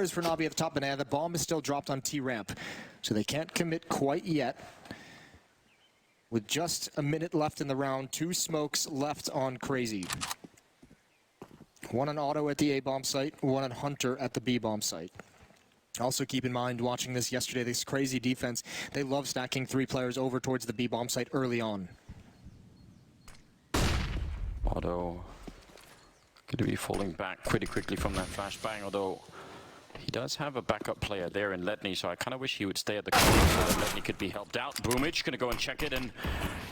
players for Navi at the top banana. The bomb is still dropped on T-ramp, so they can't commit quite yet. With just a minute left in the round, 2 smokes left on Crazy. One on Auto at the A-bomb site, one on Hunter at the B-bomb site. Also keep in mind, watching this yesterday, this Crazy defense, they love stacking 3 players over towards the B-bomb site early on. Auto going to be falling back pretty quickly from that flashbang, although he does have a backup player there in Letney, so I kind of wish he would stay at the corner so that Letney could be helped out. Boomich going to go and check it, and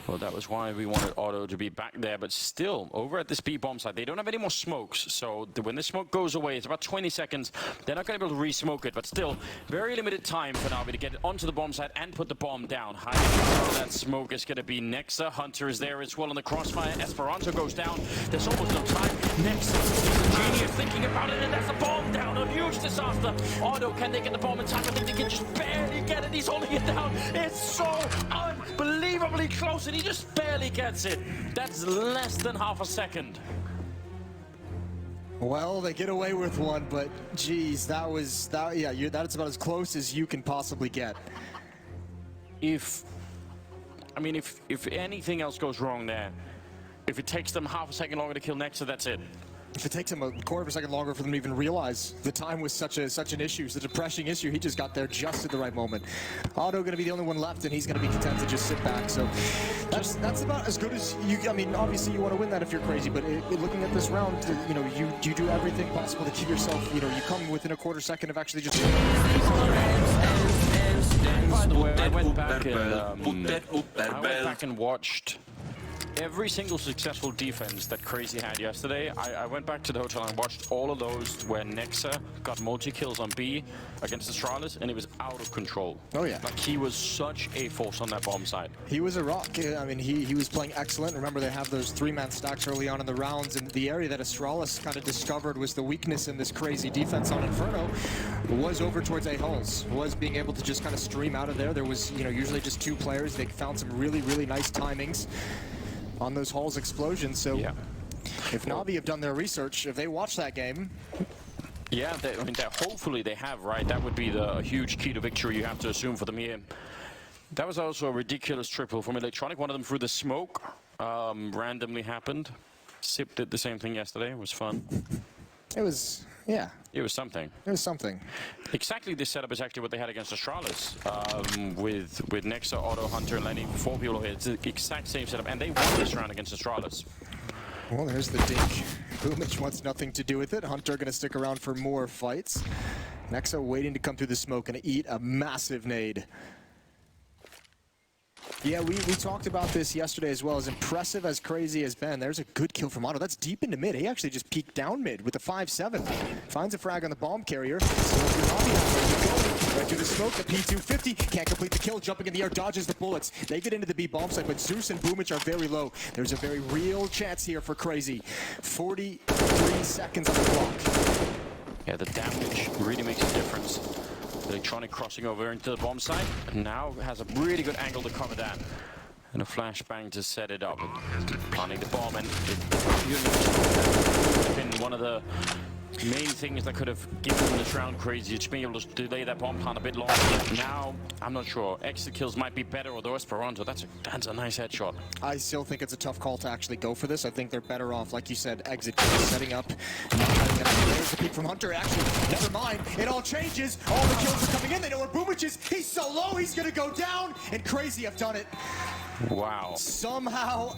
well, that was why we wanted Auto to be back there. But still, over at this B-bomb side, they don't have any more smokes, so when the smoke goes away, it's about 20 seconds. They're not going to be able to re-smoke it, but still, very limited time for Navi to get it onto the bomb side and put the bomb down. That smoke is going to be Nexa. Hunter is there as well on the crossfire. Esperanto goes down. There's almost no time. Nexa is a genius thinking about it, and that's a bomb down. A huge disaster. Auto, can they get the bomb in time? I think they can just barely get it. He's holding it down. It's so unbelievably close, and he just barely gets it. That's less than half a second. Well, they get away with one, but geez, that's about as close as you can possibly get. If anything else goes wrong there, if it takes them half a second longer to kill Nexa, that's it. If it takes them a quarter of a second longer for them to even realize the time was such an issue, such a depressing issue, he just got there just at the right moment. Auto going to be the only one left, and he's going to be content to just sit back. So that's about as good as you. I mean, obviously you want to win that if you're Crazy, but looking at this round, you know, you do everything possible to keep yourself. You know, you come within a quarter second of actually just. By the way, I went back and watched every single successful defense that Crazy had yesterday. I went back to the hotel and watched all of those where Nexa got multi-kills on B against Astralis, and it was out of control. Oh yeah. Like, he was such a force on that bomb side. He was a rock. I mean, he was playing excellent. Remember, they have those 3-man stacks early on in the rounds, and the area that Astralis kind of discovered was the weakness in this Crazy defense on Inferno was over towards A hulls, was being able to just kind of stream out of there. There was, you know, usually just 2 players. They found some really, really nice timings on those hulls explosions. So yeah. If Navi have done their research, if they watch that game, yeah, I mean, hopefully they have, right? That would be the huge key to victory you have to assume for them here. That was also a ridiculous triple from Electronic. One of them through the smoke randomly happened. Sip did the same thing yesterday. It was fun. It was, yeah. It was something. It was something. Exactly this setup is actually what they had against Astralis. With Nexa, Auto, Hunter, and Lenny, 4 people here. It's the exact same setup, and they won this round against Astralis. Well, there's the dink. Boomich wants nothing to do with it. Hunter gonna stick around for more fights. Nexa waiting to come through the smoke and eat a massive nade. Yeah, we talked about this yesterday as well. As impressive as Crazy has been, there's a good kill from Auto. That's deep into mid. He actually just peeked down mid with the 5-7. Finds a frag on the bomb carrier. So if you're Navi, right through the smoke, the P250 can't complete the kill. Jumping in the air, dodges the bullets. They get into the B bomb site, but Zeus and Boomich are very low. There's a very real chance here for Crazy. 43 seconds on the clock. Yeah, the damage really makes a difference. Electronic crossing over into the bomb site, and now has a really good angle to cover that. And a flashbang to set it up. Planting the bomb, and it's been one of the main things that could have given them this round Crazy, just being able to delay that bomb plant a bit longer. Now, I'm not sure. Exit kills might be better, although Esperanto, that's a nice headshot. I still think it's a tough call to actually go for this. I think they're better off, like you said, exit kills, setting up. There's the peek from Hunter. Actually, never mind. It all changes. All the kills are coming in. They know where Boomich is. He's so low, he's gonna go down. And Crazy have done it. Wow. Somehow,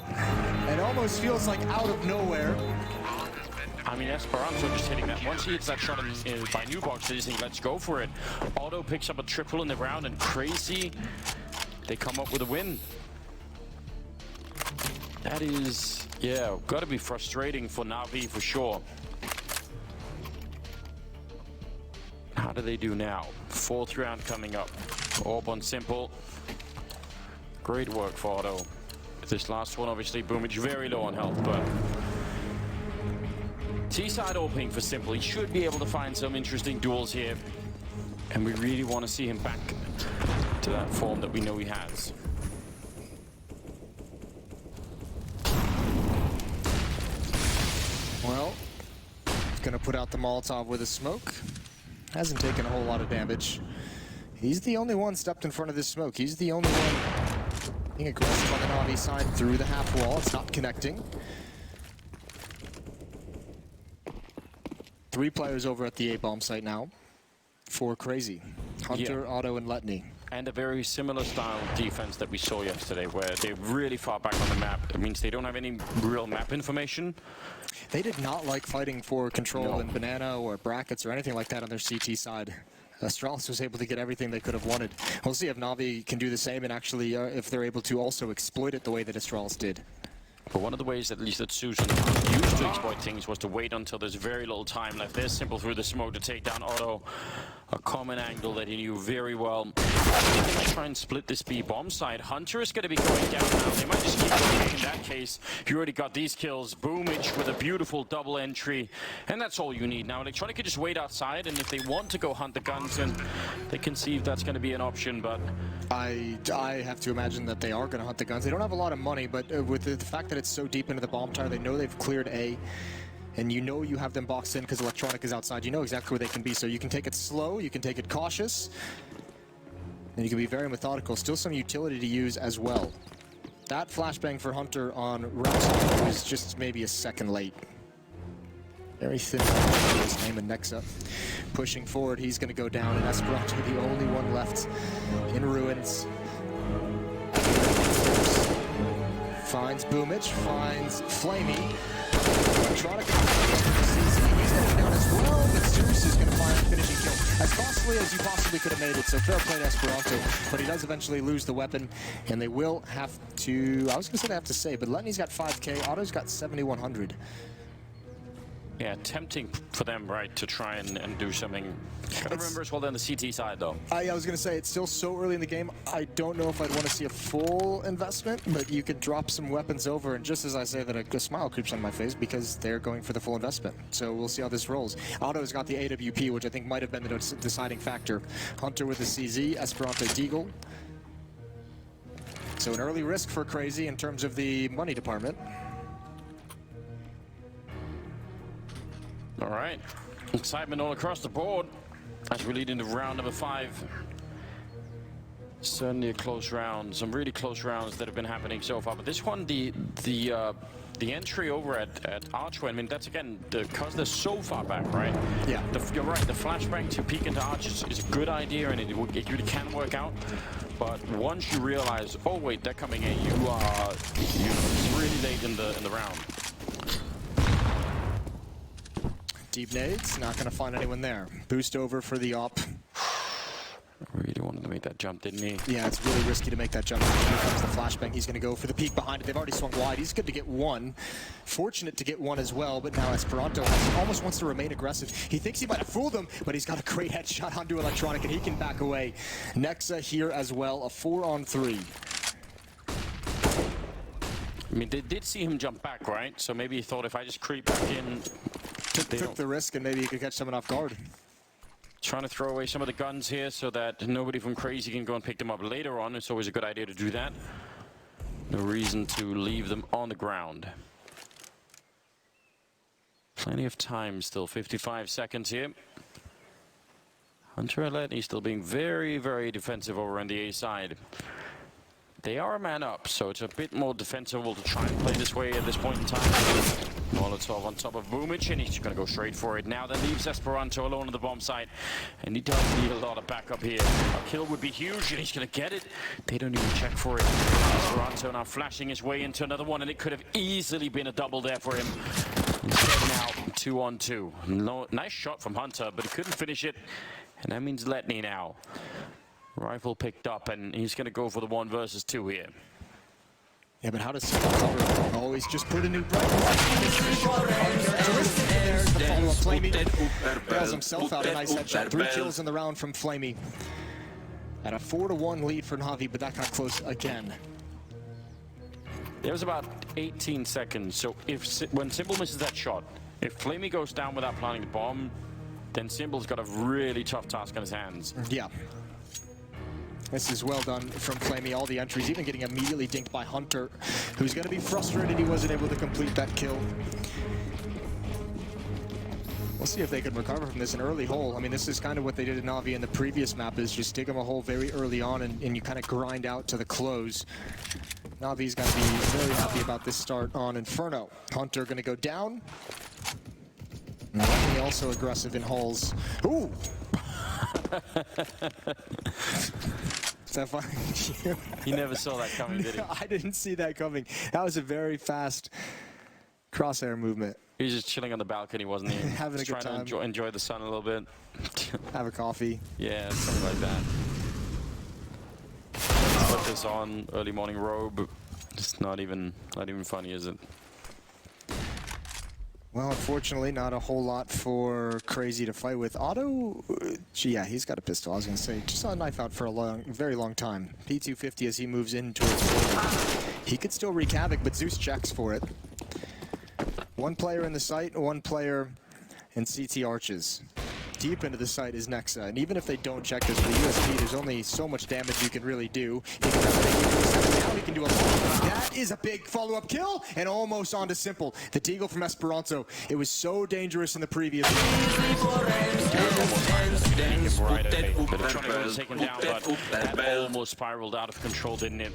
it almost feels like out of nowhere. I mean, Esperanto just hitting that. Once he hits that shot by New Box, they just think, let's go for it. Auto picks up a triple in the round, and Crazy, they come up with a win. That is, yeah, gotta be frustrating for Navi for sure. How do they do now? 4th round coming up. Orb on Simple. Great work for Auto. This last one, obviously, Boomich very low on health, but T-side opening for Simple. He should be able to find some interesting duels here. And we really want to see him back to that form that we know he has. Well, gonna put out the Molotov with a smoke. Hasn't taken a whole lot of damage. He's the only one stepped in front of this smoke. He's the only one being aggressive on the Navi side through the half wall. It's not connecting. 3 players over at the A-bomb site now. 4 crazy. Hunter, Otto, and Letney. And a very similar style of defense that we saw yesterday, where they're really far back on the map. It means they don't have any real map information. They did not like fighting for control in Banana or brackets or anything like that on their CT side. Astralis was able to get everything they could have wanted. We'll see if Navi can do the same and actually if they're able to also exploit it the way that Astralis did. But one of the ways, at least that Susan used to exploit things, was to wait until there's very little time left. There's Simple through the smoke to take down Otto. A common angle that he knew very well. They might try and split this B bomb side. Hunter is going to be going down now. They might just keep going. In that case, you already got these kills. Boomich with a beautiful double entry. And that's all you need now. Electronic can just wait outside, and if they want to go hunt the guns, and they can see if that's going to be an option, but... I have to imagine that they are going to hunt the guns. They don't have a lot of money, but with the fact that it's so deep into the bomb tower, they know they've cleared A. And you know you have them boxed in because Electronic is outside. You know exactly where they can be, so you can take it slow, you can take it cautious, and you can be very methodical. Still some utility to use as well. That flashbang for Hunter on Rouse was just maybe a second late. Very thin. His name and Nexa pushing forward. He's going to go down, and Esperanto, the only one left in ruins. Finds Boomich, finds Flamey. Electronic he's going down as well, but Zeus is going to find a finishing kill. As costly as you possibly could have made it, so fair play to Esperanto. But he does eventually lose the weapon, and they will have to... I was going to say they have to say, but Letney's got 5K, Otto's got 7,100. Yeah, tempting for them, right, to try and do something. Gotta remember as well on the CT side, though. I was going to say, it's still so early in the game. I don't know if I'd want to see a full investment, but you could drop some weapons over, and just as I say that, a smile creeps on my face because they're going for the full investment. So we'll see how this rolls. Otto's got the AWP, which I think might have been the deciding factor. Hunter with the CZ, Esperanto Deagle. So an early risk for Crazy in terms of the money department. All right, excitement all across the board as we lead into round number 5. Certainly a close round, some really close rounds that have been happening so far. But this one, the entry over at Archway, I mean, that's again because they're so far back, right? Yeah. You're right. The flashbang to peek into Arch is a good idea, and it really can work out. But once you realize, oh wait, they're coming in, you're really late in the round. Deep nades, not going to find anyone there. Boost over for the op. Really wanted to make that jump, didn't he? Yeah, it's really risky to make that jump. Here comes the flashbang. He's going to go for the peek behind it. They've already swung wide. He's good to get one. Fortunate to get one as well, but now Esperanto almost wants to remain aggressive. He thinks he might have fooled him, but he's got a great headshot onto Electronic, and he can back away. Nexa here as well, a 4-on-3. I mean, they did see him jump back, right? So maybe he thought if I just creep back in... Took the risk, and maybe he could catch someone off guard. Trying to throw away some of the guns here so that nobody from Crazy can go and pick them up later on. It's always a good idea to do that. No reason to leave them on the ground. Plenty of time still, 55 seconds here. Hunter and Letney still being very, very defensive over on the A side. They are a man up, so it's a bit more defensible to try and play this way at this point in time. Molotov on top of Boomich, and he's going to go straight for it. Now that leaves Esperanto alone on the bomb site, and he does need a lot of backup here. A kill would be huge, and he's going to get it. They don't even check for it. Esperanto now flashing his way into another one, and it could have easily been a double there for him. Instead now, 2-on-2. No, nice shot from Hunter, but he couldn't finish it, and that means Letney now. Rifle picked up, and he's going to go for the 1 versus 2 here. Yeah, but how does Simple cover? Always just put a new bright Flamey bails himself out, a nice headshot. 3 kills in the round from Flamey. At a 4-1 lead for Navi, but that got close again. There was about 18 seconds, so when Simple misses that shot, if Flamey goes down without planting the bomb, then Simple's got a really tough task on his hands. Yeah. This is well done from Flamey, all the entries, even getting immediately dinked by Hunter, who's going to be frustrated he wasn't able to complete that kill. We'll see if they can recover from this. An early hole. I mean, this is kind of what they did in Navi in the previous map, is just dig them a hole very early on and you kind of grind out to the close. Navi's got to be very happy about this start on Inferno. Hunter going to go down. Navi also aggressive in holes. Ooh! Is that funny? He never saw that coming, did he? I didn't see that coming. That was a very fast crosshair movement. He was just chilling on the balcony, wasn't he? Having a good time. Trying to enjoy the sun a little bit. Have a coffee. Yeah, something like that. Put this on, early morning robe. It's not even funny, is it? Well, unfortunately, not a whole lot for Crazy to fight with. Otto, yeah, he's got a pistol. I was going to say, just saw a knife out for a very long time. P250 as he moves in towards forward. He could still wreak havoc, but Zeus checks for it. One player in the site, one player in CT arches. Deep into the site is Nexa, and even if they don't check this with the USP, there's only so much damage you can really do. He can now he can do a lot. That is a big follow-up kill, and almost onto Simple. The Deagle from Esperanto. It was so dangerous in the previous one. Take him down, but that almost spiraled out of control, didn't it?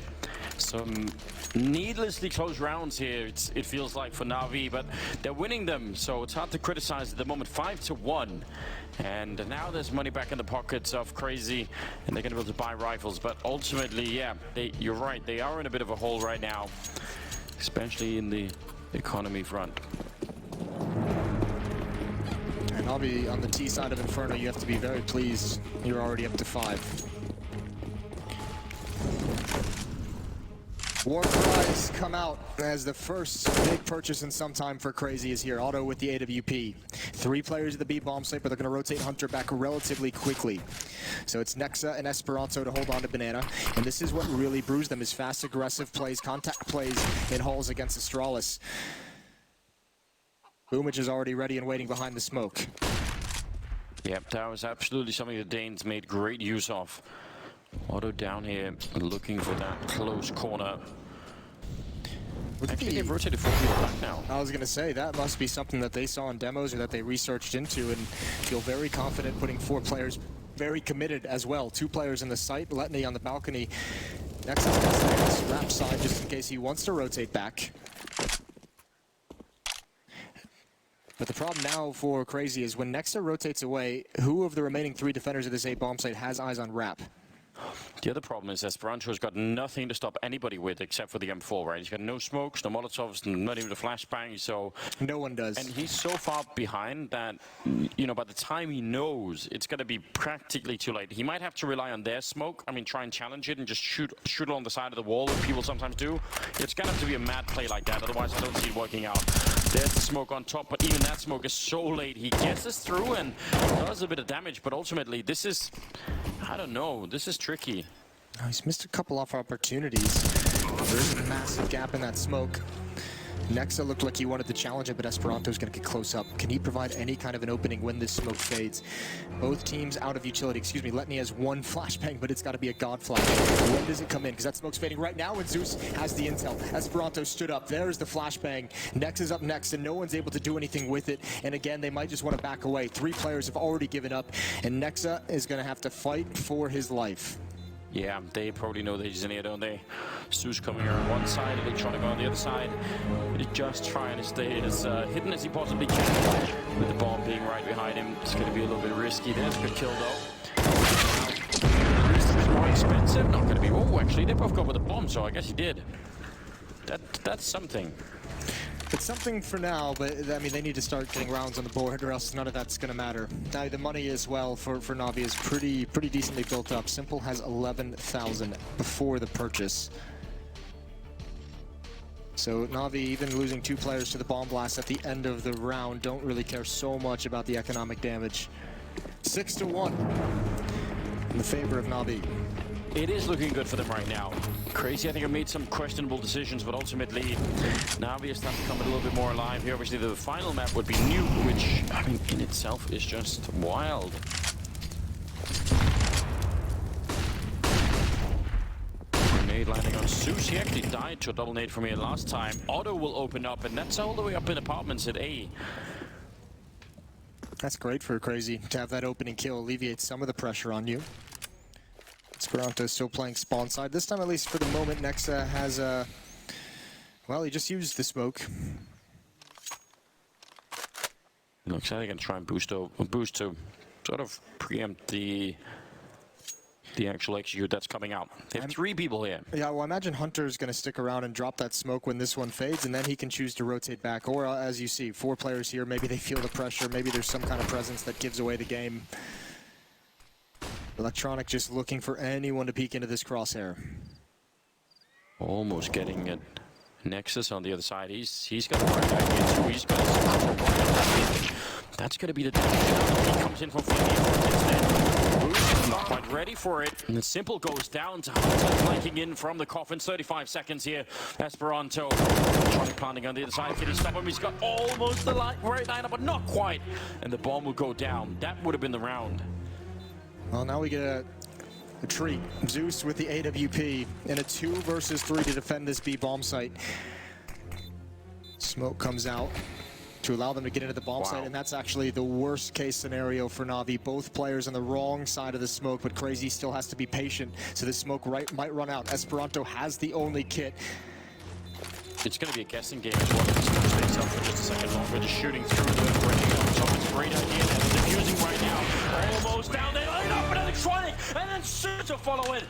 Some needlessly close rounds here, it feels like, for Navi, but they're winning them, so it's hard to criticize at the moment. 5-1, and now there's money back in the pockets of Crazy, and they're going to be able to buy rifles. But ultimately, yeah, you're right, they are in a bit of a hole right now, especially in the economy front. And Navi on the T side of Inferno, you have to be very pleased. You're already up to 5. War cries come out as the first big purchase in some time for Crazy is here. Otto with the AWP. 3 players at the B bomb site, but they're going to rotate Hunter back relatively quickly. So it's Nexa and Esperanto to hold on to Banana. And this is what really bruised them, is fast, aggressive plays, contact plays in holes against Astralis. Boomage is already ready and waiting behind the smoke. Yep, that was absolutely something the Danes made great use of. Otto down here, looking for that close corner. Actually, they've rotated 4 people back now. I was going to say, that must be something that they saw in demos or that they researched into, and feel very confident putting 4 players, very committed as well. 2 players in the site, Letney on the balcony. Next is going to stay on this wrap side just in case he wants to rotate back. But the problem now for Crazy is when Nexa rotates away, who of the remaining 3 defenders of this A bomb site has eyes on wrap? The other problem is Esperanto's got nothing to stop anybody with except for the M4, right? He's got no smokes, no molotovs, not even a flashbang, so... No one does. And he's so far behind that, you know, by the time he knows, it's going to be practically too late. He might have to rely on their smoke. I mean, try and challenge it and just shoot along the side of the wall, like people sometimes do. It's going to have to be a mad play like that, otherwise I don't see it working out. There's the smoke on top, but even that smoke is so late. He gets us through and does a bit of damage, but ultimately this is... I don't know, this is tricky. Oh, he's missed a couple off opportunities. There's a massive gap in that smoke. Nexa looked like he wanted to challenge it, but Esperanto's going to get close up. Can he provide any kind of an opening when this smoke fades? Both teams out of utility. Excuse me, Letney has 1 flashbang, but it's got to be a god flash. When does it come in? Because that smoke's fading right now, and Zeus has the intel. Esperanto stood up. There's the flashbang. Nexa's up next, and no one's able to do anything with it. And again, they might just want to back away. 3 players have already given up, and Nexa is going to have to fight for his life. Yeah, they probably know that he's in here, don't they? Zeus coming here on one side, Electronic on the other side. He's just trying to stay as hidden as he possibly can. With the bomb being right behind him, it's going to be a little bit risky. There's a good kill, though. It's more expensive. Not going to be... Oh, actually, they both got with the bomb, so I guess he did. That's something. It's something for now, but I mean, they need to start getting rounds on the board or else none of that's going to matter. Now, the money as well for Navi is pretty decently built up. Simple has 11,000 before the purchase. So Navi, even losing 2 players to the bomb blast at the end of the round, don't really care so much about the economic damage. 6-1 in the favor of Navi. It is looking good for them right now. Crazy, I think, have made some questionable decisions, but ultimately, Navi is starting to come a little bit more alive here. Obviously, the final map would be Nuke, which, I mean, in itself is just wild. Grenade landing on Zeus. He actually died to a double nade from here last time. Otto will open up, and that's all the way up in apartments at A. That's great for Crazy to have that opening kill, alleviate some of the pressure on you. Esperanto is still playing spawn side. This time, at least for the moment, Nexa has a... well, he just used the smoke. Looks like they're going to try and boost to sort of preempt the actual execute that's coming out. They have 3 people here. Yeah, well, I imagine Hunter's going to stick around and drop that smoke when this one fades, and then he can choose to rotate back. Or, as you see, 4 players here. Maybe they feel the pressure. Maybe there's some kind of presence that gives away the game. Electronic just looking for anyone to peek into this crosshair. Almost getting it. Nexus on the other side. He's got right back into. He's got a... that's going to be the damage. He comes in from 50. Not quite ready for it. And the Simple goes down to Hunter, flanking in from the coffin. 35 seconds here. Esperanto trying planting on the other side. Can he stop him? He's got almost the right lineup, but not quite. And the bomb will go down. That would have been the round. Well, now we get a treat. Zeus with the AWP in a 2 versus 3 to defend this B bomb site. Smoke comes out to allow them to get into the bomb site, and that's actually the worst case scenario for Navi. Both players on the wrong side of the smoke, but Crazy still has to be patient, so the smoke might run out. Esperanto has the only kit. It's going to be a guessing game as well. It's going to stay up for just a second longer. Just shooting through the breaking up top. It's a great idea. They're defusing right now. Almost down. They line up an electronic, and then shoot to follow it.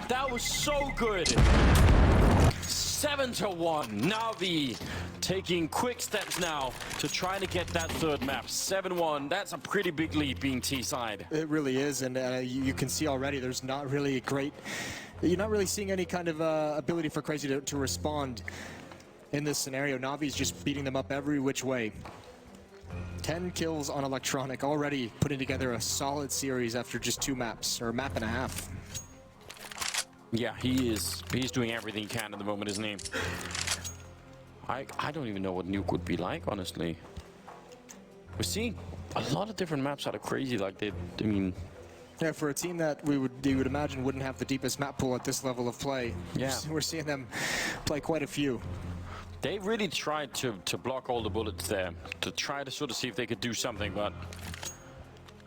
That was so good. 7-1. Navi taking quick steps now to try to get that 3rd map. 7-1. That's a pretty big lead being T-side. It really is, and you can see already there's not really a great... you're not really seeing any kind of ability for Crazy to respond in this scenario. Navi's just beating them up every which way. 10 kills on Electronic, already putting together a solid series after just 2 maps, or a map and a half. Yeah, he's doing everything he can at the moment, isn't he? I don't even know what Nuke would be like, honestly. We're seeing a lot of different maps out of Crazy, like I mean... yeah, for a team that you would imagine wouldn't have the deepest map pool at this level of play. Yeah. We're seeing them play quite a few. They really tried to block all the bullets there, to try to sort of see if they could do something, but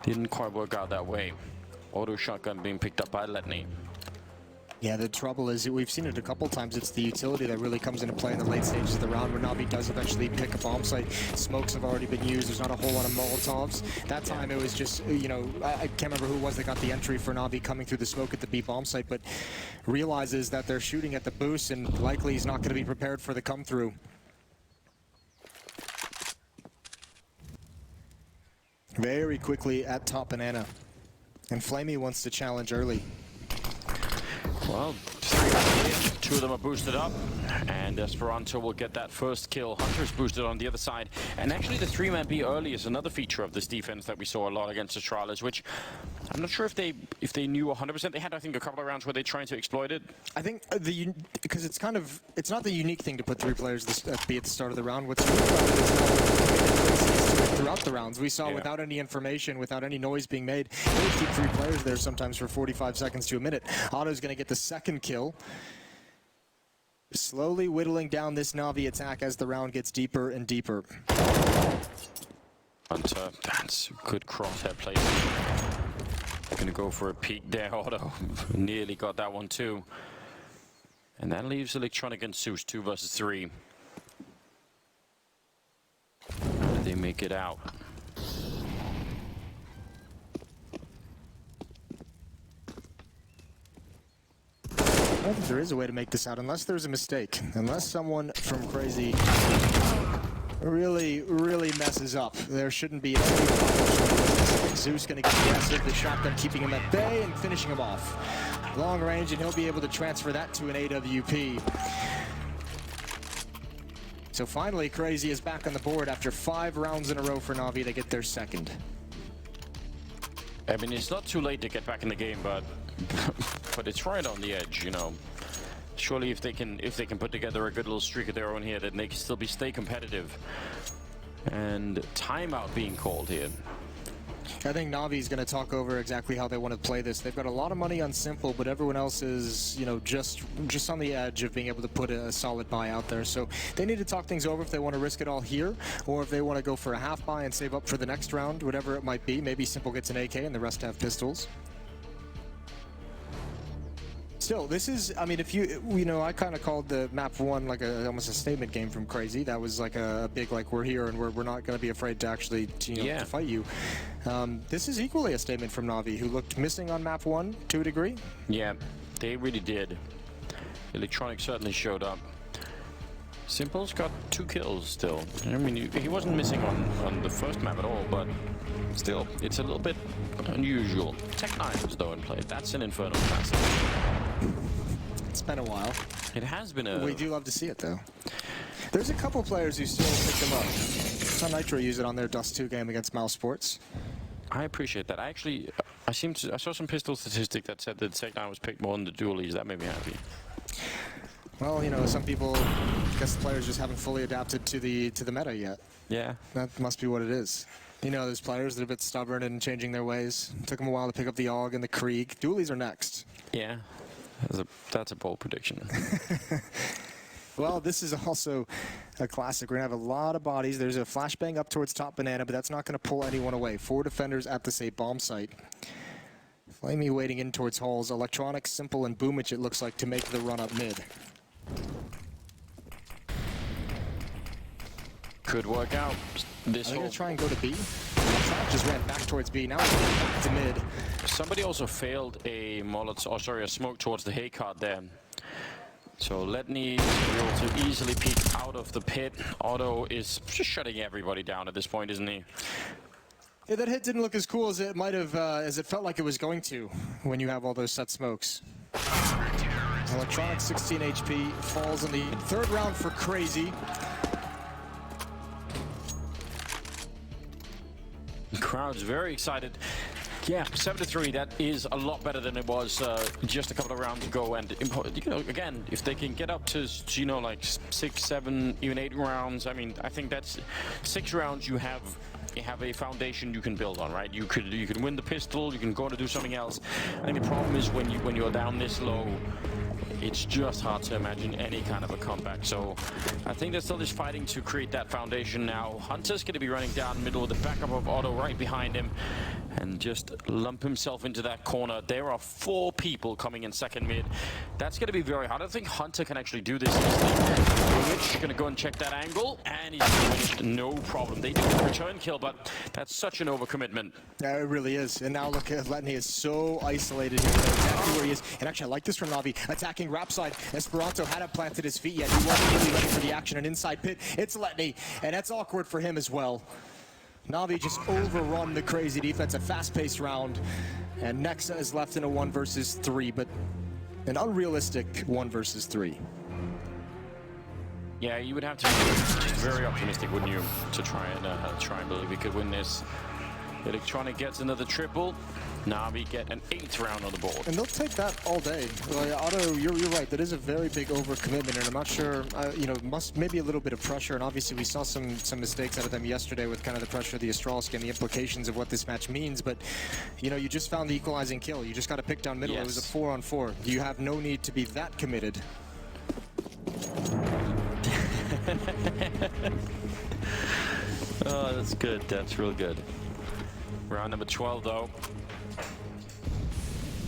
didn't quite work out that way. Auto shotgun being picked up by Letney. Yeah, the trouble is, we've seen it a couple times, it's the utility that really comes into play in the late stages of the round, where Navi does eventually pick a bomb site. Smokes have already been used, there's not a whole lot of Molotovs. That time it was just, you know, I can't remember who it was that got the entry for Navi coming through the smoke at the B bomb site, but realizes that they're shooting at the boost, and likely he's not going to be prepared for the come-through. Very quickly at top banana, and Flamey wants to challenge early. Well, 2 of them are boosted up, and Esperanto will get that first kill. Hunter's boosted on the other side, and actually the 3-man B early is another feature of this defense that we saw a lot against Astralis, which I'm not sure if they knew 100%. They had, I think, a couple of rounds where they tried to exploit it. I think because it's not the unique thing to put 3 players at B at the start of the round. What's unique about it is throughout the rounds we saw, without any information, without any noise being made, they would keep 3 players there sometimes for 45 seconds to a minute. Otto's going to get the 2nd kill. Slowly whittling down this Navi attack as the round gets deeper and deeper. Hunter, that's good crosshair placement. Gonna go for a peek there, Otto. Nearly got that one too. And that leaves Electronic and Zeus 2 versus 3. How do they make it out? I don't think there is a way to make this out unless there's a mistake. Unless someone from Crazy really messes up. There shouldn't be any problem. Zeus gonna get aggressive, the shotgun keeping him at bay and finishing him off. Long range, and he'll be able to transfer that to an AWP. So finally, Crazy is back on the board after 5 rounds in a row for Navi. They get their 2nd. I mean, it's not too late to get back in the game, but but it's right on the edge, you know. Surely if they can put together a good little streak of their own here, then they can still stay competitive. And timeout being called here. I think Navi's going to talk over exactly how they want to play this. They've got a lot of money on Simple, but everyone else is, you know, just on the edge of being able to put a solid buy out there. So they need to talk things over if they want to risk it all here, or if they want to go for a half buy and save up for the next round, whatever it might be. Maybe Simple gets an AK and the rest have pistols. Still, this is, I mean, if you know, I kind of called the map 1 like almost a statement game from Crazy. That was like a big, like, we're here and we're not going to be afraid to actually, to fight you. This is equally a statement from Navi, who looked missing on map 1 to a degree. Yeah, they really did. Electronic certainly showed up. Simple's got 2 kills still. I mean, he wasn't missing on the first map at all, but still, it's a little bit unusual. Tech9 was though in play. That's an Inferno classic. It's been a while. It has been a... We do love to see it, though. There's a couple players who still pick them up. Saw Nitro use it on their Dust 2 game against Mouse Sports. I appreciate that. I saw some pistol statistic that said that Tech9 was picked more than the dualies. That made me happy. Well, you know, some people, I guess the players just haven't fully adapted to the meta yet. Yeah. That must be what it is. You know, there's players that are a bit stubborn in changing their ways. It took them a while to pick up the AUG and the Krieg. Dualies are next. Yeah. That's a bold prediction. Well, this is also a classic. We're going to have a lot of bodies. There's a flashbang up towards top banana, but that's not going to pull anyone away. 4 defenders at the safe bomb site. Flamey waiting in towards halls. Electronic, Simple, and Boomich, it looks like, to make the run up mid. Could work out. This are they going to try and go to B? Electronic just ran back towards B. Now we're going back to mid. Somebody also failed a a smoke towards the hay cart there. So Letney is able to easily peek out of the pit. Otto is just shutting everybody down at this point, isn't he? Yeah, that hit didn't look as cool as it might have, as it felt like it was going to when you have all those set smokes. Electronic 16 HP falls in the 3rd round for Crazy. The crowd's very excited. Yeah, 7-3, that is a lot better than it was just a couple of rounds ago. And, you know, again, if they can get up to, you know, like 6, 7, even 8 rounds, I mean, I think that's 6 rounds you have a foundation you can build on, right? You can win the pistol, you can go to do something else. I think the problem is when you're down this low, it's just hard to imagine any kind of a comeback. So I think they're still just fighting to create that foundation now. Hunter's going to be running down middle with the backup of Otto right behind him and just lump himself into that corner. There are 4 people coming in second mid. That's going to be very hard. I don't think Hunter can actually do this easily. Rich going to go and check that angle, and he's finished, no problem. They do a return kill, but that's such an overcommitment. Yeah, it really is. And now look at Letney is so isolated here. Exactly where he is. And actually, I like this from Navi. Attacking Rap side. Esperanto hadn't planted his feet yet. He wasn't really ready for the action. An inside pit. It's Letney, and that's awkward for him as well. Navi just overrun the Crazy defense. A fast-paced round, and Nexa is left in a 1 versus 3, but an unrealistic 1 versus 3. Yeah, you would have to be just very optimistic, wouldn't you, to try and believe he could win this. Electronic gets another triple. Navi get an 8th round on the board. And they'll take that all day. Otto, you're right. That is a very big overcommitment, and I'm not sure, you know, maybe a little bit of pressure, and obviously we saw some mistakes out of them yesterday with kind of the pressure of the Astralski and the implications of what this match means, but, you know, you just found the equalizing kill. You just got to pick down middle. Yes. It was a 4-on-4. You have no need to be that committed. Oh, that's good. That's real good. Round number 12, though.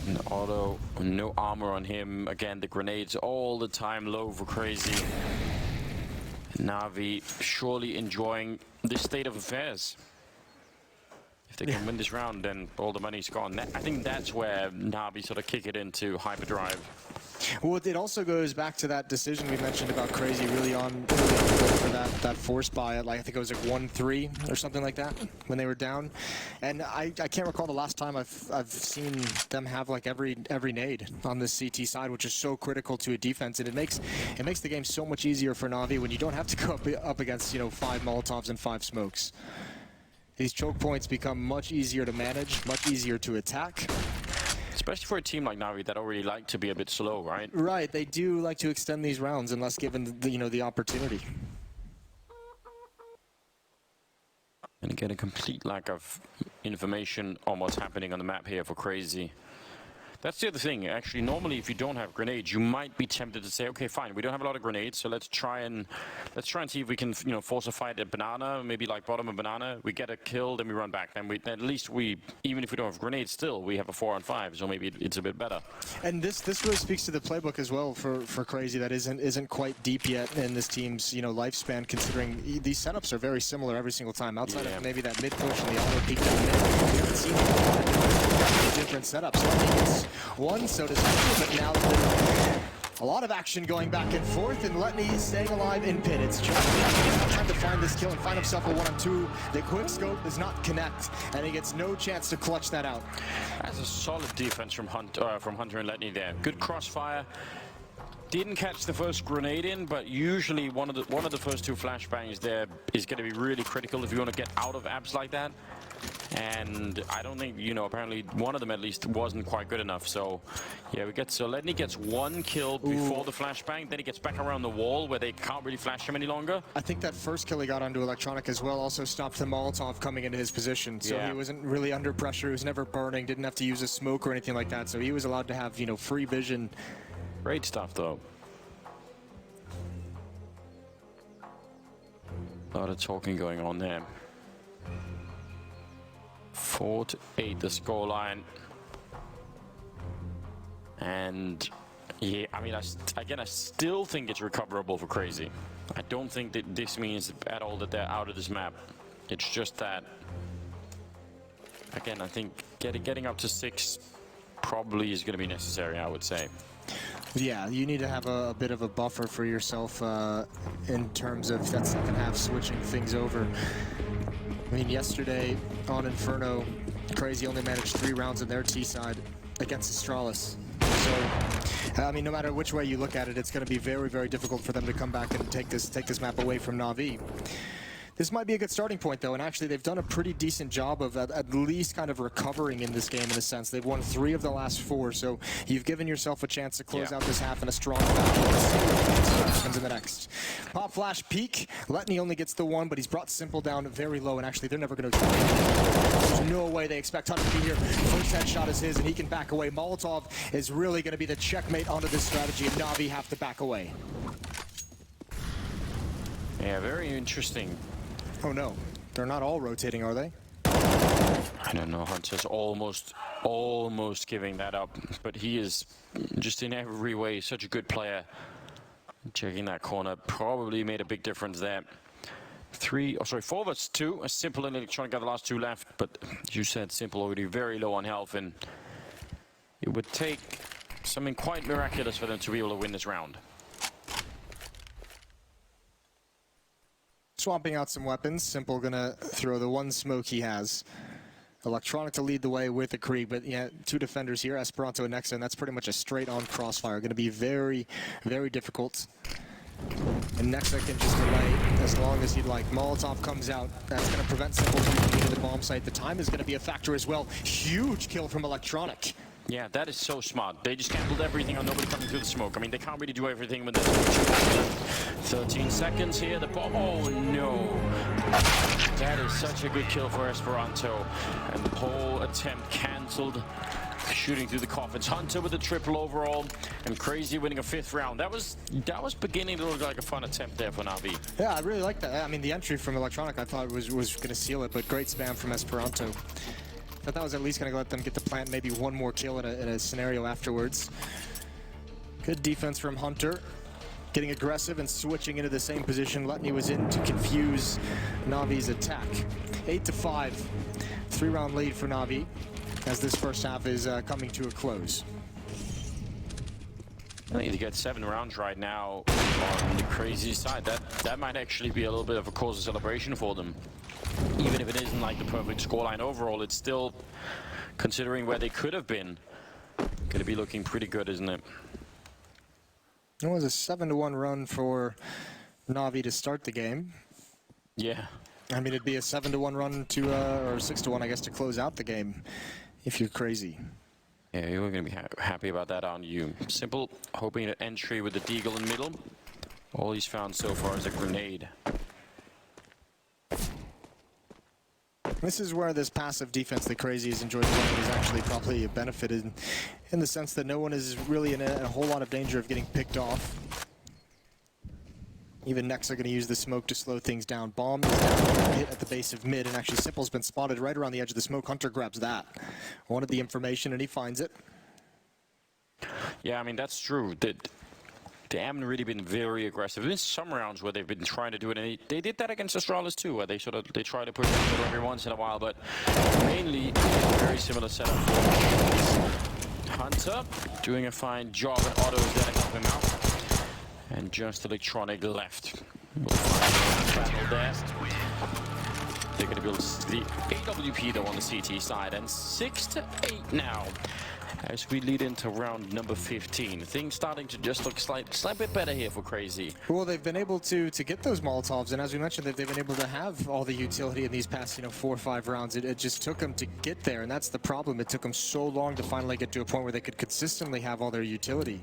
And Otto, no armor on him. Again, the grenades all the time low for Crazy. Navi surely enjoying this state of affairs. If they can win this round, then all the money's gone. I think that's where Navi sort of kick it into hyperdrive. Well, it also goes back to that decision we mentioned about Crazy really on for that force buy at, like, I think it was like 1-3 or something like that when they were down. And I can't recall the last time I've seen them have like every nade on this CT side, which is so critical to a defense, and it makes the game so much easier for Navi when you don't have to go up against, you know, 5 Molotovs and 5 smokes. These choke points become much easier to manage, much easier to attack. Especially for a team like Navi that already like to be a bit slow, right? Right, they do like to extend these rounds unless given the, you know, the opportunity. And again, a complete lack of information on what's happening on the map here for Crazy. That's the other thing. Actually, normally, if you don't have grenades, you might be tempted to say, "Okay, fine, we don't have a lot of grenades, so let's try and see if we can, you know, force a fight at banana, maybe like bottom of banana. We get a kill, then we run back. Then at least even if we don't have grenades, still we have a 4-on-5, so maybe it's a bit better." And this really speaks to the playbook as well for Crazy. That isn't quite deep yet in this team's, you know, lifespan. Considering these setups are very similar every single time. Outside of maybe that mid push and the auto peek down mid, we haven't seen different setups. So I think it's one, so to speak, but now a lot of action going back and forth, and Letney staying alive in pit. It's trying to find this kill and find himself a 1-on-2. The quick scope does not connect, and he gets no chance to clutch that out. That's a solid defense from Hunter and Letney there. Good crossfire. Didn't catch the first grenade in, but usually one of the first two flashbangs there is going to be really critical if you want to get out of abs like that. And I don't think, you know, apparently one of them at least wasn't quite good enough. So yeah, Letney gets one kill before the flashbang, then he gets back around the wall where they can't really flash him any longer. I think that first kill he got onto Electronic as well also stopped the Molotov coming into his position. So he wasn't really under pressure, he was never burning, didn't have to use a smoke or anything like that. So he was allowed to have, you know, free vision. Great stuff though. A lot of talking going on there. 4-8 the scoreline, and yeah, I mean, I still think it's recoverable for Crazy. I don't think that this means at all that they're out of this map. It's just that, again, I think getting up to 6 probably is going to be necessary, I would say. Yeah, you need to have a bit of a buffer for yourself in terms of that second half switching things over. I mean, yesterday on Inferno, Crazy only managed 3 rounds in their T side against Astralis. So, I mean, no matter which way you look at it, it's going to be very, very difficult for them to come back and take this map away from Navi. This might be a good starting point, though, and actually they've done a pretty decent job of at least kind of recovering in this game in a sense. They've won 3 of the last 4, so you've given yourself a chance to close out this half in a strong fashion. Let's see what happens in the next. Pop flash peek. Letney only gets the 1, but he's brought Simple down very low, and actually they're never going to... There's no way they expect Hunter to be here. First headshot is his, and he can back away. Molotov is really going to be the checkmate onto this strategy, and Navi have to back away. Yeah, very interesting. Oh no, they're not all rotating, are they? I don't know, Hunter's almost giving that up, but he is just in every way such a good player. Checking that corner probably made a big difference there. 4 vs 2, a Simple and Electronic got the last 2 left, but as you said, Simple already very low on health, and it would take something quite miraculous for them to be able to win this round. Swapping out some weapons. Simple gonna throw the 1 smoke he has. Electronic to lead the way with a Krieg, but yeah, 2 defenders here, Esperanto and Nexa, and that's pretty much a straight-on crossfire. Gonna be very, very difficult. And Nexa can just delay as long as he'd like. Molotov comes out. That's gonna prevent Simple from getting to the bomb site. The time is gonna be a factor as well. Huge kill from Electronic. Yeah, that is so smart. They just gambled everything on nobody coming through the smoke. I mean, they can't really do everything with the 13 seconds here. The bomb. Oh no! That is such a good kill for Esperanto, and the whole attempt cancelled. Shooting through the coffins. Hunter with a triple overall, and Crazy winning a 5th round. That was beginning to look like a fun attempt there for Navi. Yeah, I really like that. I mean, the entry from Electronic I thought was going to seal it, but great spam from Esperanto. I thought that was at least going to let them get the plant, maybe 1 more kill in a scenario afterwards. Good defense from Hunter. Getting aggressive and switching into the same position Letney was in to confuse Navi's attack. 8-5. 3-round lead for Navi as this first half is coming to a close. I need to get 7 rounds right now on the Crazy side. That might actually be a little bit of a cause of celebration for them. Even if it isn't like the perfect scoreline overall, it's still, considering where they could have been, going to be looking pretty good, isn't it? It was a 7-1 run for Navi to start the game. Yeah. I mean, it'd be a 7-1 run to, or 6-1, I guess, to close out the game if you're Crazy. Yeah, you're going to be happy about that, aren't you? Simple, hoping an entry with the deagle in middle. All he's found so far is a grenade. This is where this passive defense that Crazy has enjoyed playing is actually probably benefited in the sense that no one is really in a whole lot of danger of getting picked off. Even Nex are going to use the smoke to slow things down. Bomb is down, hit at the base of mid, and actually Simple's been spotted right around the edge of the smoke. Hunter grabs that. Wanted the information, and he finds it. Yeah, I mean, that's true. They haven't really been very aggressive. There's some rounds where they've been trying to do it, and they did that against Astralis too, where they try to push them every once in a while, but mainly a very similar setup for Hunter, doing a fine job, and Otto is there to help him out. And just Electronic left. We'll find battle there. They're going to build the AWP though on the CT side, and 6-8 now. As we lead into round number 15, things starting to just look slight bit better here for Crazy. Well, they've been able to get those Molotovs, and as we mentioned, they've been able to have all the utility in these past, 4 or 5 rounds. It just took them to get there, and that's the problem. It took them so long to finally get to a point where they could consistently have all their utility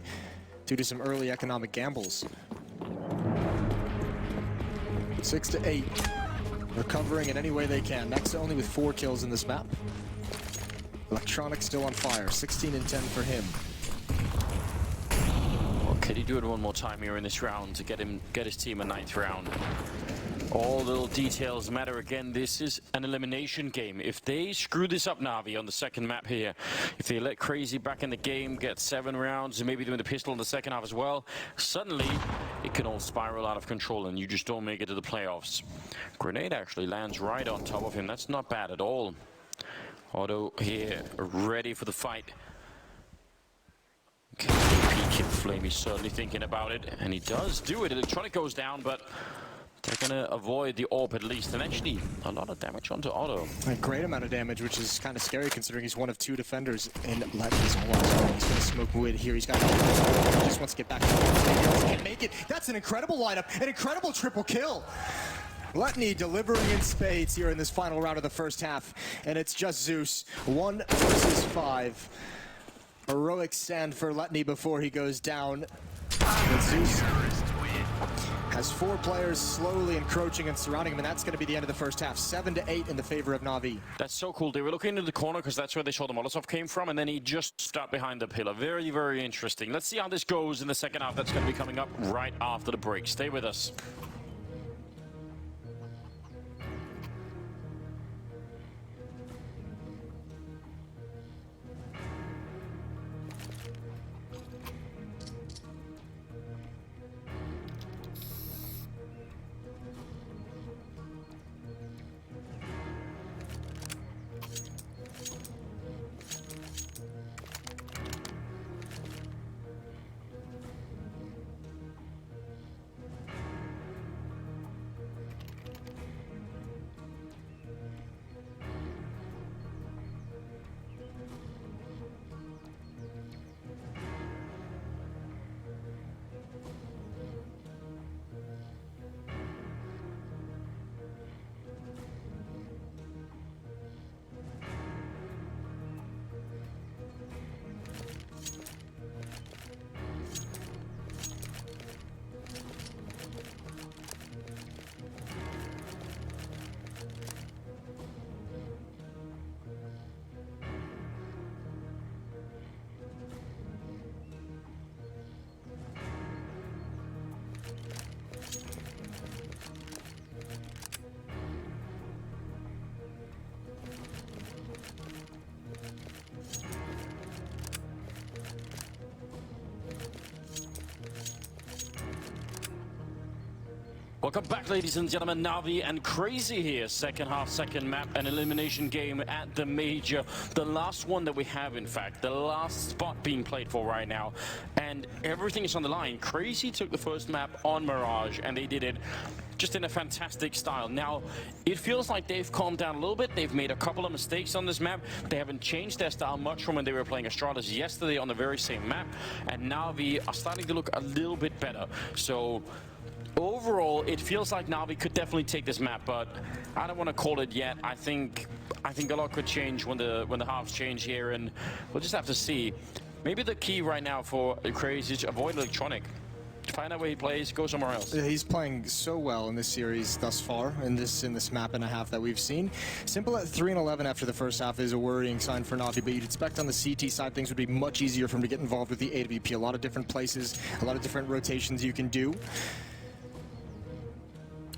due to some early economic gambles. 6-8, recovering in any way they can. Next only with 4 kills in this map. Electronic still on fire, 16 and 10 for him. Well, can he do it one more time here in this round to get his team a 9th round? All little details matter. Again, this is an elimination game. If they screw this up, Navi, on the second map here, if they let Crazy back in the game, get 7 rounds, and maybe doing the pistol in the second half as well, suddenly it can all spiral out of control and you just don't make it to the playoffs. Grenade actually lands right on top of him. That's not bad at all. Otto here, ready for the fight. Okay, peek him, Flame, he's certainly thinking about it, and he does do it. Electronic goes down, but they're gonna avoid the AWP at least, and actually a lot of damage onto Otto. A great amount of damage, which is kind of scary considering he's one of 2 defenders in Letty's whole. He's gonna smoke mid here. He's got he just wants to get back to the can't make it. That's an incredible lineup, an incredible triple kill. Letny delivering in spades here in this final round of the first half, and it's just Zeus, 1 versus 5. Heroic stand for Letny before he goes down. But Zeus has 4 players slowly encroaching and surrounding him, and that's going to be the end of the first half. 7-8 in the favor of Navi. That's so cool. They were looking into the corner because that's where they saw the Molotov came from, and then he just stopped behind the pillar. Very, very interesting. Let's see how this goes in the second half. That's going to be coming up right after the break. Stay with us. Welcome back, ladies and gentlemen. Navi and Crazy here. Second half, second map, an elimination game at the major. The last one that we have, in fact. The last spot being played for right now. And everything is on the line. Crazy took the first map on Mirage, and they did it just in a fantastic style. Now, it feels like they've calmed down a little bit. They've made a couple of mistakes on this map. They haven't changed their style much from when they were playing Astralis yesterday on the very same map. And Navi are starting to look a little bit better. So overall, it feels like Navi could definitely take this map, but I don't want to call it yet. I think a lot could change when the halves change here, and we'll just have to see. Maybe the key right now for Crazy is to avoid Electronic. Find out where he plays, go somewhere else. He's playing so well in this series thus far, in this map and a half that we've seen. Simple at 3-11 after the first half is a worrying sign for Navi, but you'd expect on the CT side things would be much easier for him to get involved with the AWP. A lot of different places, a lot of different rotations you can do.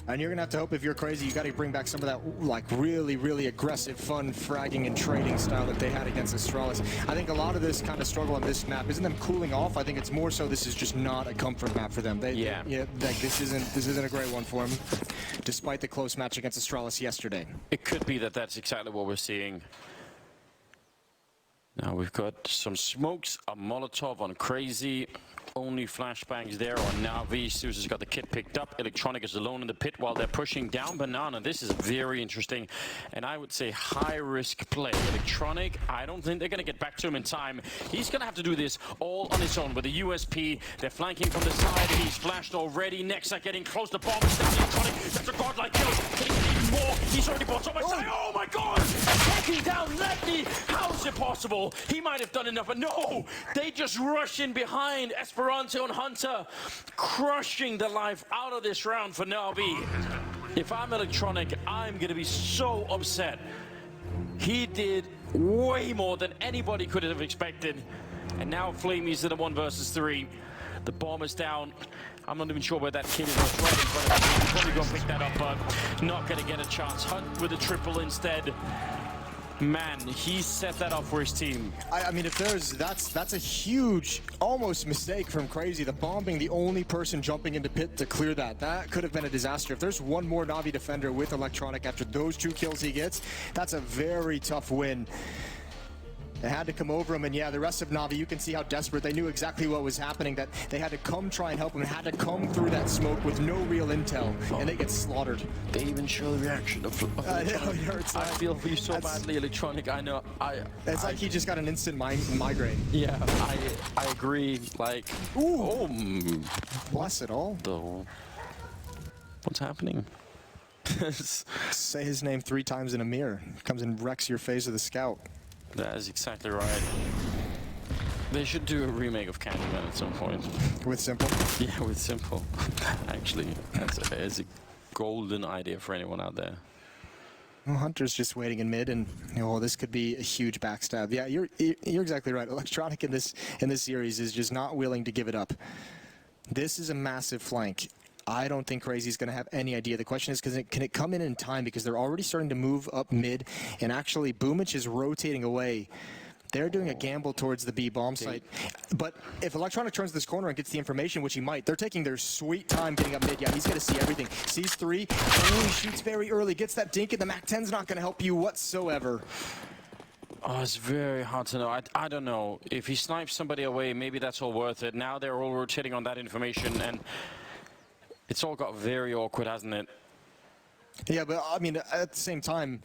And you're gonna have to hope, if you're crazy, you gotta bring back some of that like really, really aggressive, fun fragging and trading style that they had against Astralis. I think a lot of this kind of struggle on this map isn't them cooling off. I think it's more so this is just not a comfort map for them. Like this isn't a great one for them, despite the close match against Astralis yesterday. It could be that that's exactly what we're seeing. Now we've got some smokes, a Molotov on Crazy. Only flashbangs there on Navi. Zeus has got the kit picked up. Electronic is alone in the pit while they're pushing down Banana. This is very interesting, and I would say high-risk play. Electronic, I don't think they're going to get back to him in time. He's going to have to do this all on his own with the USP. They're flanking from the side. He's flashed already. Nexa getting close. The bomb is down. Electronic, that's a godlike kill. Getting even more. He's already bought so much time. Oh my god! Taking down Letney. How is it possible? He might have done enough, but no! They just rush in behind. Esperanto and Hunter crushing the life out of this round for Navi. If I'm Electronic, I'm gonna be so upset. He did way more than anybody could have expected. And now Flamey's in a 1 versus 3. The bomb is down. I'm not even sure where that kid is right in front of him. He's probably gonna pick that up, but not gonna get a chance. Hunt with a triple instead. Man, he set that up for his team. I mean, if that's a huge, almost mistake from Crazy. The bomb being the only person jumping into pit to clear that. That could have been a disaster. If there's one more Navi defender with Electronic after those 2 kills he gets, that's a very tough win. They had to come over him, and yeah, the rest of Navi, you can see how desperate. They knew exactly what was happening, that they had to come try and help him, had to come through that smoke with no real intel, and they get slaughtered. They even show the reaction of Electronic. I feel for you so badly, Electronic. I know. It's like he just got an instant migraine. Yeah, I agree. Like, ooh, bless it all. What's happening? Say his name 3 times in a mirror. Comes and wrecks your face with a scout. That is exactly right. They should do a remake of Candyman at some point. With Simple? Yeah, with Simple. Actually, that's a golden idea for anyone out there. Well, Hunter's just waiting in mid, and this could be a huge backstab. Yeah, you're exactly right. Electronic in this series is just not willing to give it up. This is a massive flank. I don't think Crazy's going to have any idea. The question is, can it come in time? Because they're already starting to move up mid, and actually Boomich is rotating away. They're doing a gamble towards the B bomb site. But if Electronic turns this corner and gets the information, which he might, they're taking their sweet time getting up mid. Yeah, he's going to see everything. Sees 3, he shoots very early, gets that dink, and the MAC-10's not going to help you whatsoever. Oh, it's very hard to know. I don't know. If he snipes somebody away, maybe that's all worth it. Now they're all rotating on that information, and it's all got very awkward, hasn't it? Yeah, but I mean, at the same time,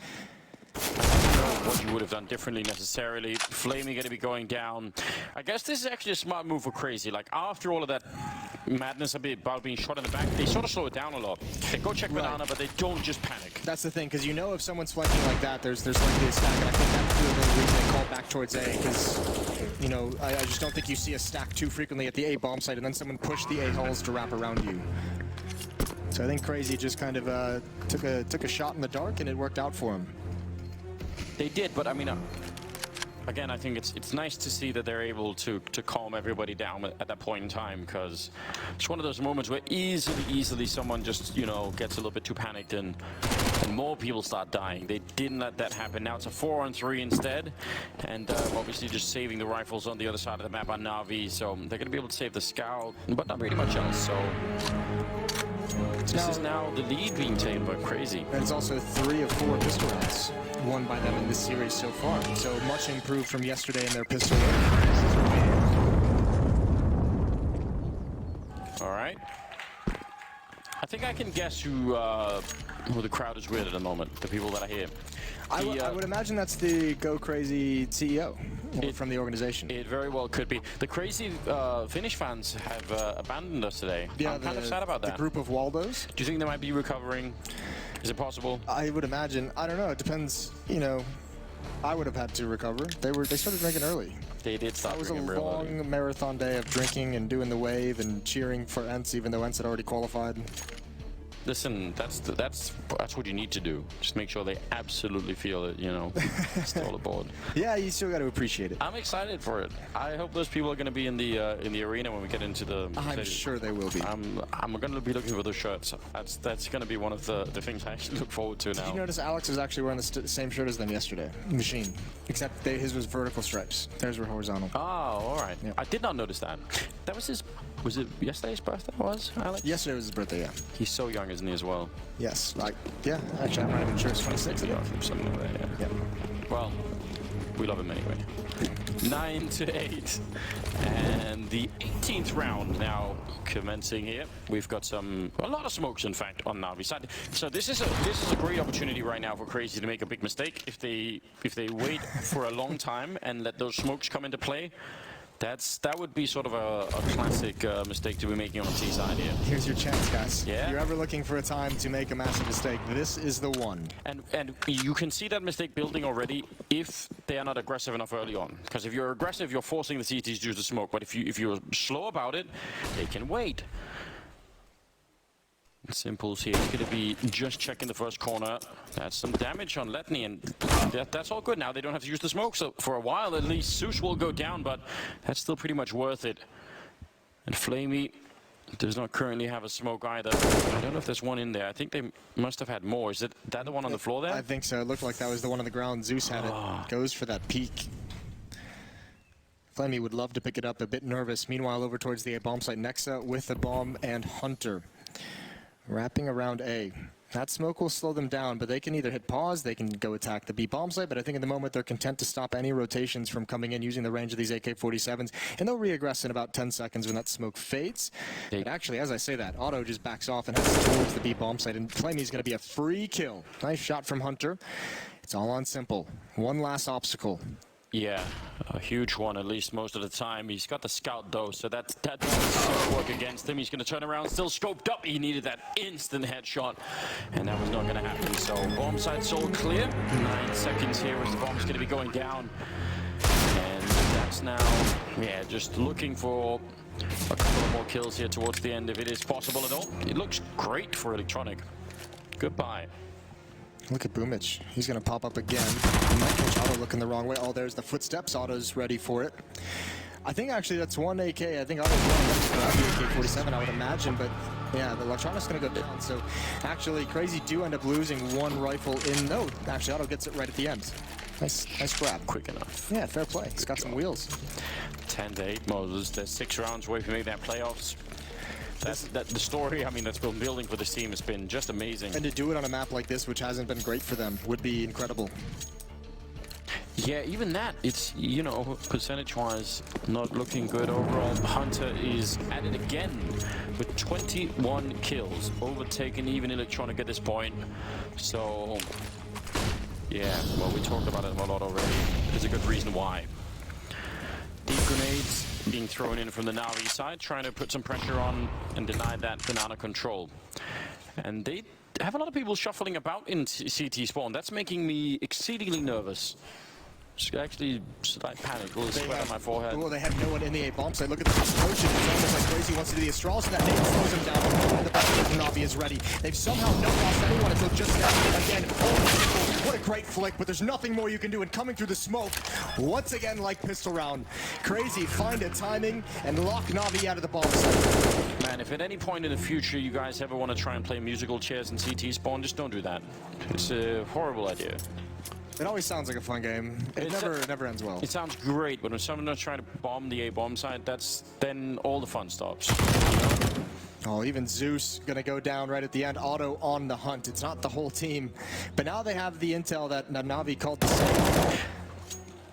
what you would have done differently necessarily. Flamey going to be going down. I guess this is actually a smart move for Crazy. Like, after all of that madness about being shot in the back, they sort of slow it down a lot. They go check Banana, but they don't just panic. That's the thing, because you know if someone's flanking like that, there's likely a stack, and I think that's the reason they call back towards A, because, I just don't think you see a stack too frequently at the A bomb site, and then someone push the A hulls to wrap around you. So I think Crazy just kind of took a shot in the dark, and it worked out for him. They did, but I mean, again, I think it's nice to see that they're able to calm everybody down at that point in time, because it's one of those moments where easily someone just, gets a little bit too panicked and more people start dying. They didn't let that happen. Now it's a 4-on-3 instead, and obviously just saving the rifles on the other side of the map on Navi, so they're going to be able to save the scout, but not really much else, so this is now the lead being taken by Crazy. And it's also 3 of 4 pistol rounds won by them in this series so far. So much improved from yesterday in their pistol work. All right. I think I can guess who the crowd is with at the moment, the people that I hear. I would imagine that's the Go Crazy CEO from the organization. It very well could be. The Crazy Finnish fans have abandoned us today. Yeah, I'm kind of sad about that. The group of Waldos. Do you think they might be recovering? Is it possible? I would imagine. I don't know. It depends. I would have had to recover. They started drinking early. They did start That was a drinking real early. long marathon day of drinking and doing the wave and cheering for Ents, even though Ents had already qualified. Listen, that's what you need to do. Just make sure they absolutely feel it, you know, still aboard. Yeah, you still got to appreciate it. I'm excited for it. I hope those people are going to be in the arena when we get into the. I'm sure they will be. I'm going to be looking for those shirts. That's going to be one of the things I actually look forward to now. Did you notice Alex was actually wearing the same shirt as them yesterday? Machine. Except his was vertical stripes. Theirs were horizontal. Oh, all right. Yeah. I did not notice that. That was his. Was it yesterday's birthday? Was Alex? Yesterday was his birthday, yeah. He's so young, isn't he, as well? Yes, like, yeah, actually, I'm not even sure it's 26. Yeah, something like that, yeah. Well, we love him anyway. 9-8. And the 18th round now commencing here. We've got a lot of smokes, in fact, on Navi's side. So this is a great opportunity right now for Crazy to make a big mistake. If they wait for a long time and let those smokes come into play, that would be sort of a classic mistake to be making on the T side here. Here's your chance, guys. Yeah. If you're ever looking for a time to make a massive mistake, this is the one. And you can see that mistake building already if they are not aggressive enough early on. Because if you're aggressive, you're forcing the CTs to use the smoke. But if you're slow about it, they can wait. Simples here. He's going to be just checking the first corner. That's some damage on Letny, and that's all good now. They don't have to use the smoke, so for a while at least, Zeus will go down, but that's still pretty much worth it. And Flamey does not currently have a smoke either. I don't know if there's one in there. I think they must have had more. Is that the one on the floor there? I think so. It looked like that was the one on the ground. Zeus had it. Goes for that peak. Flamey would love to pick it up, a bit nervous. Meanwhile, over towards the A bomb site, Nexa with the bomb and Hunter. Wrapping around A. That smoke will slow them down, but they can either hit pause, they can go attack the B bomb site, but I think at the moment they're content to stop any rotations from coming in using the range of these AK-47s, and they'll re-aggress in about 10 seconds when that smoke fades. But actually, as I say that, Otto just backs off and heads towards the B bomb site, and Flamey's going to be a free kill. Nice shot from Hunter. It's all on simple. One last obstacle. Yeah, a huge one, at least most of the time. He's got the scout, though, so that doesn't work against him. He's going to turn around, still scoped up. He needed that instant headshot, and that was not going to happen. So, bomb site's all clear. 9 seconds here as the bomb's going to be going down. And that's now, yeah, just looking for a couple more kills here towards the end, if it is possible at all. It looks great for Electronic. Goodbye. Look at Boomich. He's going to pop up again. Might catch Otto looking the wrong way. Oh, there's the footsteps. Otto's ready for it. I think actually that's one AK. I think Otto's one the AK-47, I would imagine. But yeah, the Electronic's going to go down. So actually, Crazy do end up losing one rifle in. No, actually, Otto gets it right at the end. Nice grab. Quick enough. Yeah, fair play. He's got some wheels. 10-8, Moses. There's 6 rounds away from making that playoffs. The story, I mean, that's been building for this team has been just amazing. And to do it on a map like this, which hasn't been great for them, would be incredible. Yeah, even that, it's, you know, percentage-wise, not looking good overall. Hunter is at it again with 21 kills, overtaken even Electronic at this point. So, yeah, well, we talked about it a lot already. There's a good reason why. Deep grenades being thrown in from the Navi side, trying to put some pressure on and deny that banana control. And they have a lot of people shuffling about in CT spawn. That's making me exceedingly nervous. Actually, slight panic, a little sweat on my forehead. Well, they have no one in the A bomb site. Look at the explosion. It's almost like Crazy wants to do the astrology. That nade slows him down. The back of Navi is ready. They've somehow not lost anyone until just now. Again, what a great flick, but there's nothing more you can do. And coming through the smoke, once again, like pistol round. Crazy find a timing and lock Navi out of the bomb site. Man, if at any point in the future you guys ever want to try and play musical chairs in CT spawn, just don't do that. It's a horrible idea. It always sounds like a fun game. It never ends well. It sounds great, but when someone is trying to bomb the A bomb site, then all the fun stops. Oh, even Zeus gonna go down right at the end. Otto on the hunt. It's not the whole team, but now they have the intel that Navi called the same.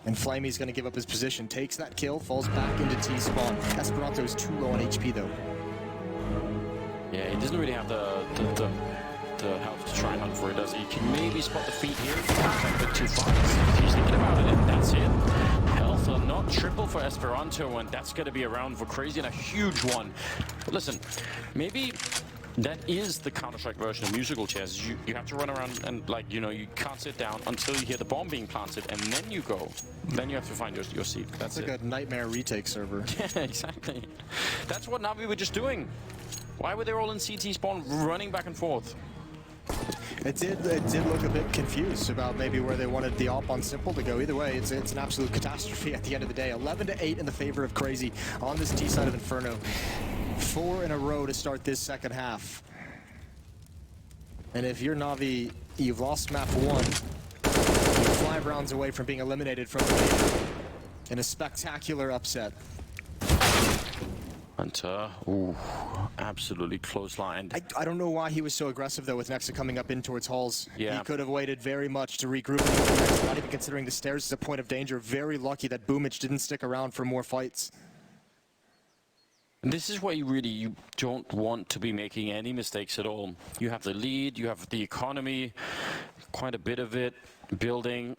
And Flamey's gonna give up his position, takes that kill, falls back into T spawn. Esperanto is too low on HP though. Yeah, he doesn't really have the health to try and hunt for it, does he? He can maybe spot the feet here. A bit too far. He's thinking about it, and that's it. Health are not triple for Esperanto, and that's going to be around for Crazy, and a huge one. But listen, maybe That is the Counter-Strike version of musical chairs. You have to run around and, like, you know, you can't sit down until you hear the bomb being planted, and then you go. Then you have to find your seat. That's like it. a nightmare retake server. Yeah, exactly. That's what Navi were just doing. Why were they all in CT spawn running back and forth? It did look a bit confused about maybe where they wanted the op on simple to go. Either way, it's an absolute catastrophe at the end of the day. 11-8 in the favor of Crazy on this T side of Inferno. 4 in a row to start this second half. And if you're Navi, you've lost map 1. You're 5 rounds away from being eliminated from the game in a spectacular upset. Hunter, ooh, absolutely clotheslined. I don't know why he was so aggressive, though, with Nexa coming up in towards halls. Yeah. He could have waited very much to regroup. Nexa, not even considering the stairs as a point of danger. Very lucky that Boomich didn't stick around for more fights. And this is where you don't want to be making any mistakes at all. You have the lead, you have the economy, quite a bit of it, building.